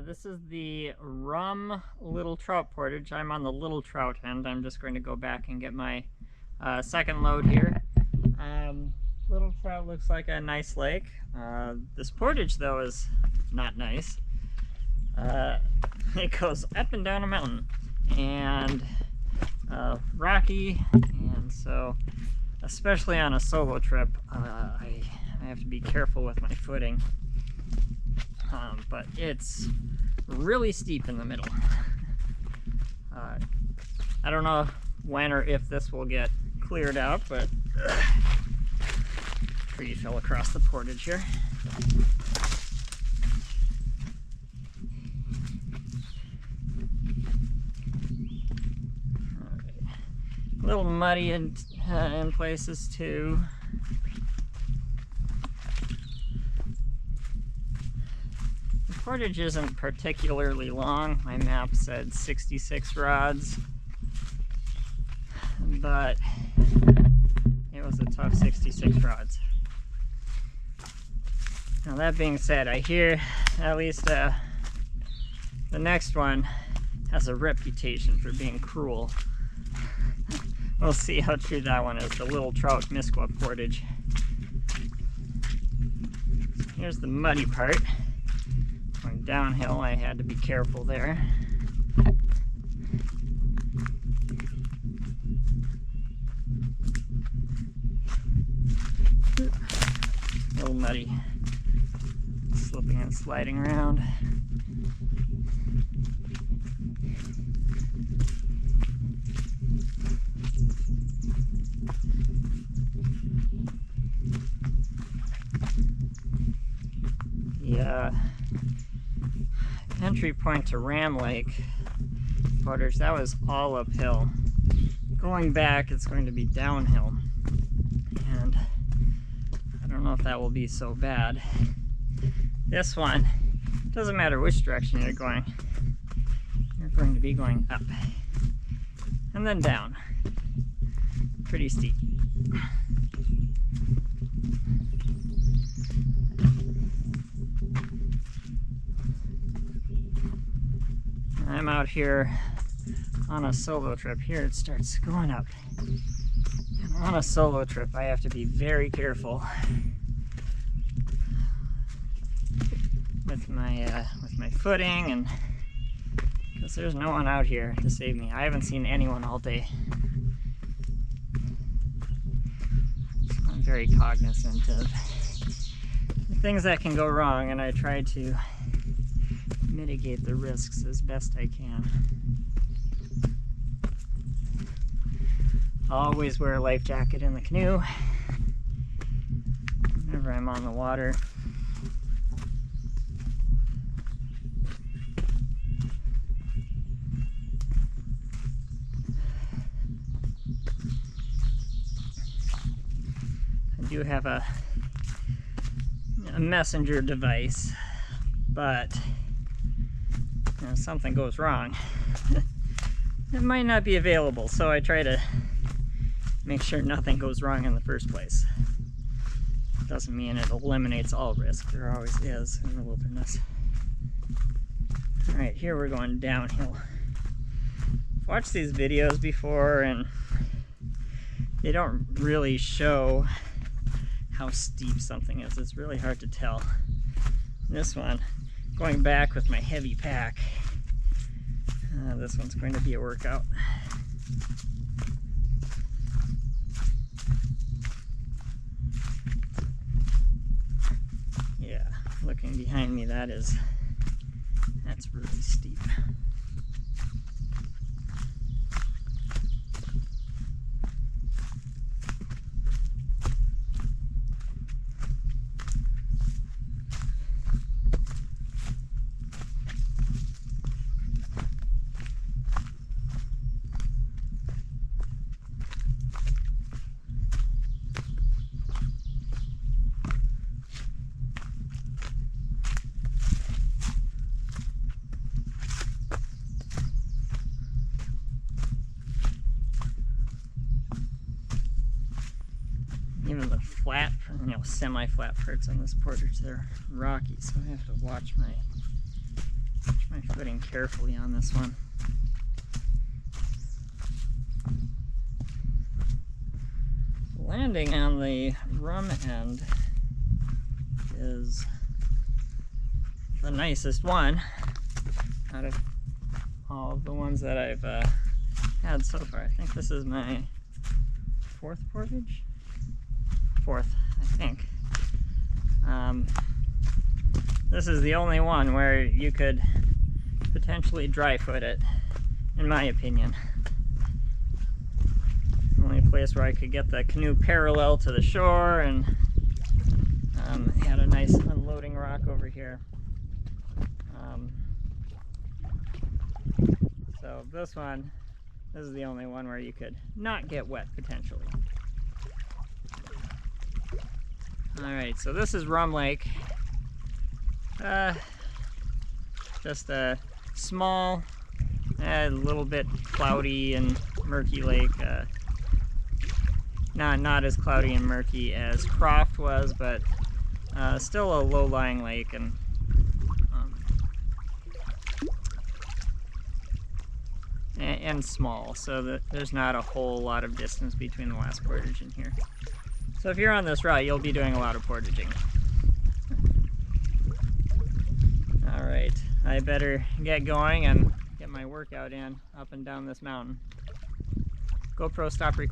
This is the rum little trout portage. I'm on the little trout end. I'm just going to go back and get my second load here. Little trout looks like a nice lake. This portage though is not nice. It goes up and down a mountain and rocky, and so especially on a solo trip I have to be careful with my footing. But it's really steep in the middle. I don't know when or if this will get cleared out, but tree fell across the portage here. A little muddy in places too. The portage isn't particularly long. My map said 66 rods, but it was a tough 66 rods. Now that being said, I hear at least the next one has a reputation for being cruel. We'll see how true that one is, the Little Trout Misqua Portage. Here's the muddy part. Going downhill, I had to be careful there. A little muddy. Slipping and sliding around. The entry point to Ram Lake Portage, that was all uphill. Going back, it's going to be downhill, and I don't know if that will be so bad. This one, doesn't matter which direction you're going to be going up and then down. Pretty steep. I'm out here on a solo trip. Here it starts going up. And on a solo trip, I have to be very careful with my footing, and because there's no one out here to save me. I haven't seen anyone all day. So I'm very cognizant of the things that can go wrong, and I try to mitigate the risks as best I can. Always wear a life jacket in the canoe whenever I'm on the water. I do have a messenger device, but if something goes wrong, it might not be available, so I try to make sure nothing goes wrong in the first place. Doesn't mean it eliminates all risk. There always is in the wilderness. Alright, here we're going downhill. I've watched these videos before, and they don't really show how steep something is. It's really hard to tell. This one, going back with my heavy pack, this one's going to be a workout. Yeah, looking behind me, that's really steep. Even the flat, semi-flat parts on this portage, they're rocky, so I have to watch treading carefully on this one. Landing on the rum end is the nicest one out of all of the ones that I've had so far. I think this is my fourth portage? Fourth, I think. This is the only one where you could potentially dry foot it, in my opinion. Only place where I could get the canoe parallel to the shore, and had a nice unloading rock over here. So this is the only one where you could not get wet potentially. Alright, so this is Rum Lake. Just a small, a little bit cloudy and murky lake. Not as cloudy and murky as Croft was, but still a low-lying lake, and small, so that there's not a whole lot of distance between the last portage and here. So if you're on this route, you'll be doing a lot of portaging. Alright, I better get going and get my workout in up and down this mountain. GoPro, stop recording.